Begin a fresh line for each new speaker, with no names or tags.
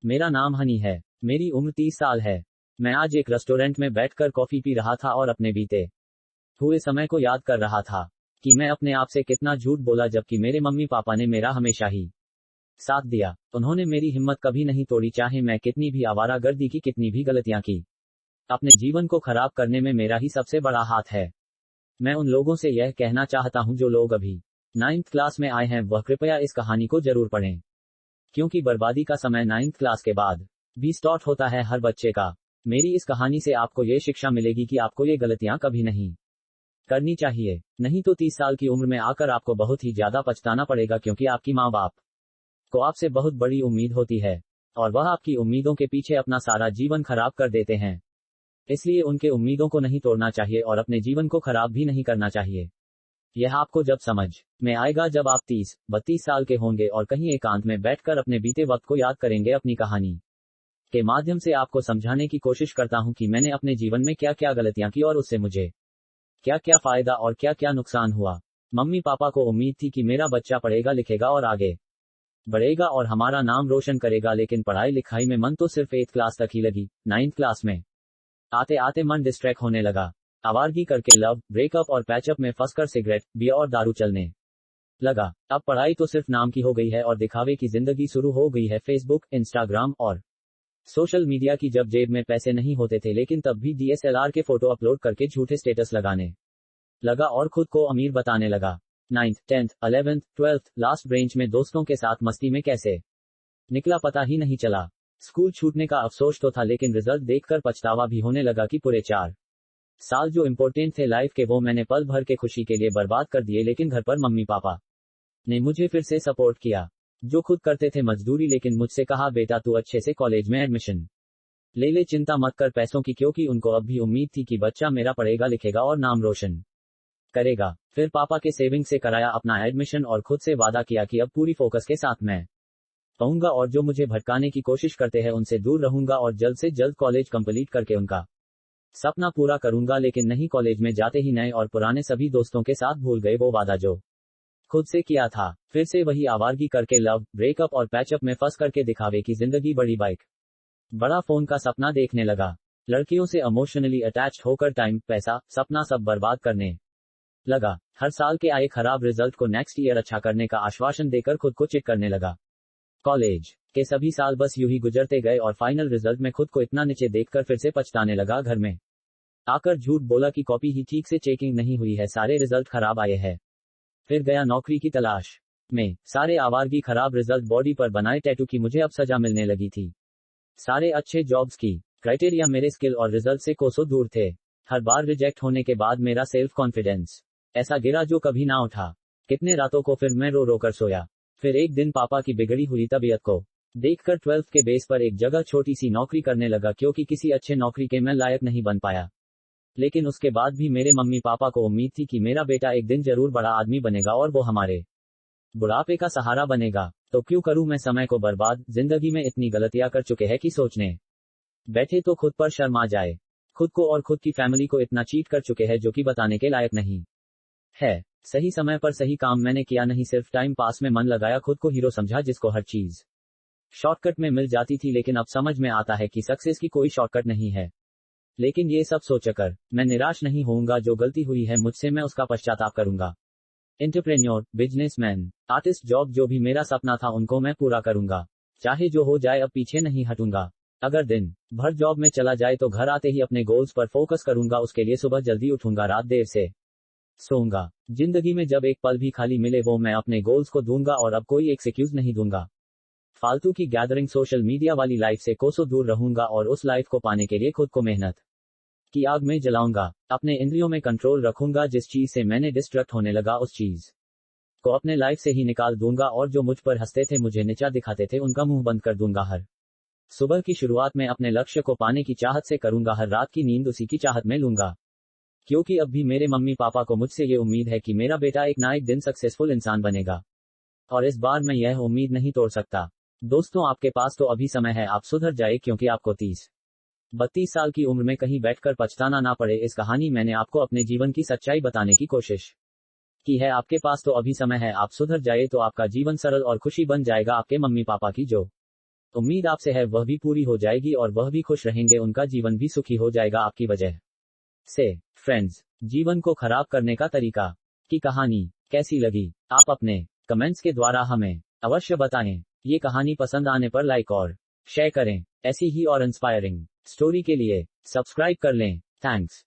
मेरा नाम हनी है। मेरी उम्र 30 साल है। मैं आज एक रेस्टोरेंट में बैठकर कॉफी पी रहा था और अपने बीते हुए समय को याद कर रहा था कि मैं अपने आप से कितना झूठ बोला, जबकि मेरे मम्मी पापा ने मेरा हमेशा ही साथ दिया। उन्होंने मेरी हिम्मत कभी नहीं तोड़ी, चाहे मैं कितनी भी आवारागर्दी की, कितनी भी गलतियां की। अपने जीवन को खराब करने में मेरा ही सबसे बड़ा हाथ है। मैं उन लोगों से यह कहना चाहता हूं जो लोग अभी 9th क्लास में आए हैं, वह कृपया इस कहानी को जरूर पढ़ें, क्योंकि बर्बादी का समय 9th क्लास के बाद भी स्टार्ट होता है हर बच्चे का। मेरी इस कहानी से आपको ये शिक्षा मिलेगी कि आपको ये गलतियां कभी नहीं करनी चाहिए, नहीं तो 30 साल की उम्र में आकर आपको बहुत ही ज्यादा पछताना पड़ेगा, क्योंकि आपकी माँ बाप को आपसे बहुत बड़ी उम्मीद होती है और वह आपकी उम्मीदों के पीछे अपना सारा जीवन खराब कर देते हैं। इसलिए उनके उम्मीदों को नहीं तोड़ना चाहिए और अपने जीवन को खराब भी नहीं करना चाहिए। यह आपको जब समझ में आएगा, जब आप 30-32 साल के होंगे और कहीं एकांत में बैठकर अपने बीते वक्त को याद करेंगे। अपनी कहानी के माध्यम से आपको समझाने की कोशिश करता हूं कि मैंने अपने जीवन में क्या क्या गलतियां की और उससे मुझे क्या क्या फायदा और क्या क्या नुकसान हुआ। मम्मी पापा को उम्मीद थी कि मेरा बच्चा पढ़ेगा लिखेगा और आगे बढ़ेगा और हमारा नाम रोशन करेगा, लेकिन पढ़ाई लिखाई में मन तो सिर्फ 8th क्लास तक ही लगी। 9th क्लास में आते आते मन डिस्ट्रैक्ट होने लगा। आवारगी करके लव, ब्रेकअप और पैचअप में फंसकर सिगरेट, बियर और दारू चलने लगा। अब पढ़ाई तो सिर्फ नाम की हो गई है और दिखावे की जिंदगी शुरू हो गई है। फेसबुक, इंस्टाग्राम और सोशल मीडिया की जब जेब में पैसे नहीं होते थे, लेकिन तब भी DSLR के फोटो अपलोड करके झूठे स्टेटस लगाने लगा और खुद को अमीर बताने लगा। 9th, 10th, 11th, 12th, last bench में दोस्तों के साथ मस्ती में कैसे निकला पता ही नहीं चला। स्कूल छूटने का अफसोस तो था, लेकिन रिजल्ट देखकर पछतावा भी होने लगा कि पूरे 4 साल जो इम्पोर्टेंट थे लाइफ के, वो मैंने पल भर के खुशी के लिए बर्बाद कर दिए। लेकिन घर पर मम्मी पापा ने मुझे फिर से सपोर्ट किया, जो खुद करते थे मजदूरी, लेकिन मुझसे कहा बेटा तू अच्छे से कॉलेज में एडमिशन ले ले, चिंता मत कर पैसों की, क्योंकि उनको अब भी उम्मीद थी कि बच्चा मेरा पढ़ेगा लिखेगा और नाम रोशन करेगा। फिर पापा के सेविंग से कराया अपना एडमिशन और खुद से वादा किया कि अब पूरी फोकस के साथ मैं पढ़ूंगा और जो मुझे भटकाने की कोशिश करते हैं उनसे दूर रहूंगा और जल्द से जल्द कॉलेज कंप्लीट करके उनका सपना पूरा करूंगा। लेकिन नहीं, कॉलेज में जाते ही नए और पुराने सभी दोस्तों के साथ भूल गए वो वादा जो खुद से किया था। फिर से वही आवारगी करके लव, ब्रेकअप और पैचअप में फंस करके दिखावे की जिंदगी, बड़ी बाइक, बड़ा फोन का सपना देखने लगा। लड़कियों से इमोशनली अटैच होकर टाइम, पैसा, सपना सब बर्बाद करने लगा। हर साल के आए खराब रिजल्ट को नेक्स्ट ईयर अच्छा करने का आश्वासन देकर खुद को चिट करने लगा। कॉलेज के सभी साल बस यूं ही गुजरते गए और फाइनल रिजल्ट में खुद को इतना नीचे देखकर फिर से पछताने लगा। घर में आकर झूठ बोला कि कॉपी ही ठीक से चेकिंग नहीं हुई है, सारे रिजल्ट खराब आए हैं। फिर गया नौकरी की तलाश में, सारे आवारगी खराब रिजल्ट, बॉडी पर बनाए टैटू की मुझे अब सजा मिलने लगी थी। सारे अच्छे जॉब्स की क्राइटेरिया मेरे स्किल और रिजल्ट से कोसों दूर थे। हर बार रिजेक्ट होने के बाद मेरा सेल्फ कॉन्फिडेंस ऐसा गिरा जो कभी ना उठा। कितने रातों को फिर मैं रो रो कर सोया। फिर एक दिन पापा की बिगड़ी हुई तबीयत को देखकर 12th के बेस पर एक जगह छोटी सी नौकरी करने लगा, क्योंकि किसी अच्छे नौकरी के मैं लायक नहीं बन पाया। लेकिन उसके बाद भी मेरे मम्मी पापा को उम्मीद थी कि मेरा बेटा एक दिन जरूर बड़ा आदमी बनेगा और वो हमारे बुढ़ापे का सहारा बनेगा। तो क्यों करूं मैं समय को बर्बाद। जिंदगी में इतनी गलतियां कर चुके हैं कि सोचने बैठे तो खुद पर शर्म आ जाए। खुद को और खुद की फैमिली को इतना चीट कर चुके हैं जो कि बताने के लायक नहीं है। सही समय पर सही काम मैंने किया नहीं, सिर्फ टाइम पास में मन लगाया, खुद को हीरो समझा जिसको हर चीज शॉर्टकट में मिल जाती थी। लेकिन अब समझ में आता है कि सक्सेस की कोई शॉर्टकट नहीं है। लेकिन ये सब सोचकर मैं निराश नहीं होऊंगा। जो गलती हुई है मुझसे, मैं उसका पश्चाताप करूंगा। एंटरप्रेन्योर, बिजनेसमैन, आर्टिस्ट, जॉब, जो भी मेरा सपना था उनको मैं पूरा करूंगा। चाहे जो हो जाए, अब पीछे नहीं हटूंगा। अगर दिन भर जॉब में चला जाए तो घर आते ही अपने गोल्स पर फोकस करूंगा। उसके लिए सुबह जल्दी उठूंगा, रात देर से सोऊंगा। जिंदगी में जब एक पल भी खाली मिले वो मैं अपने गोल्स को दूंगा और अब कोई एक्सक्यूज नहीं दूंगा। फालतू की गैदरिंग, सोशल मीडिया वाली लाइफ से कोसों दूर रहूंगा और उस लाइफ को पाने के लिए खुद को मेहनत की आग में जलाऊंगा। अपने इंद्रियों में कंट्रोल रखूंगा। जिस चीज से मैंने डिस्ट्रैक्ट होने लगा उस चीज को अपने लाइफ से ही निकाल दूंगा और जो मुझ पर हंसते थे, मुझे नीचा दिखाते थे, उनका मुंह बंद कर दूंगा। हर सुबह की शुरुआत में अपने लक्ष्य को पाने की चाहत से करूंगा। हर रात की नींद उसी की चाहत में लूंगा, क्योंकि अब भी मेरे मम्मी पापा को मुझसे ये उम्मीद है कि मेरा बेटा एक ना एक दिन सक्सेसफुल इंसान बनेगा और इस बार मैं यह उम्मीद नहीं तोड़ सकता। दोस्तों, आपके पास तो अभी समय है, आप सुधर जाए, क्योंकि आपको 30-32 साल की उम्र में कहीं बैठकर पछताना ना पड़े। इस कहानी मैंने आपको अपने जीवन की सच्चाई बताने की कोशिश की है आपके पास तो अभी समय है, आप सुधर जाए तो आपका जीवन सरल और खुशी बन जाएगा। आपके मम्मी पापा की जो उम्मीद आपसे है वह भी पूरी हो जाएगी और वह भी खुश रहेंगे, उनका जीवन भी सुखी हो जाएगा आपकी वजह से। फ्रेंड्स, जीवन को खराब करने का तरीका की कहानी कैसी लगी, आप अपने कमेंट्स के द्वारा हमें अवश्य बताएं। ये कहानी पसंद आने पर लाइक और शेयर करें। ऐसी ही और इंस्पायरिंग स्टोरी के लिए सब्सक्राइब कर लें। थैंक्स।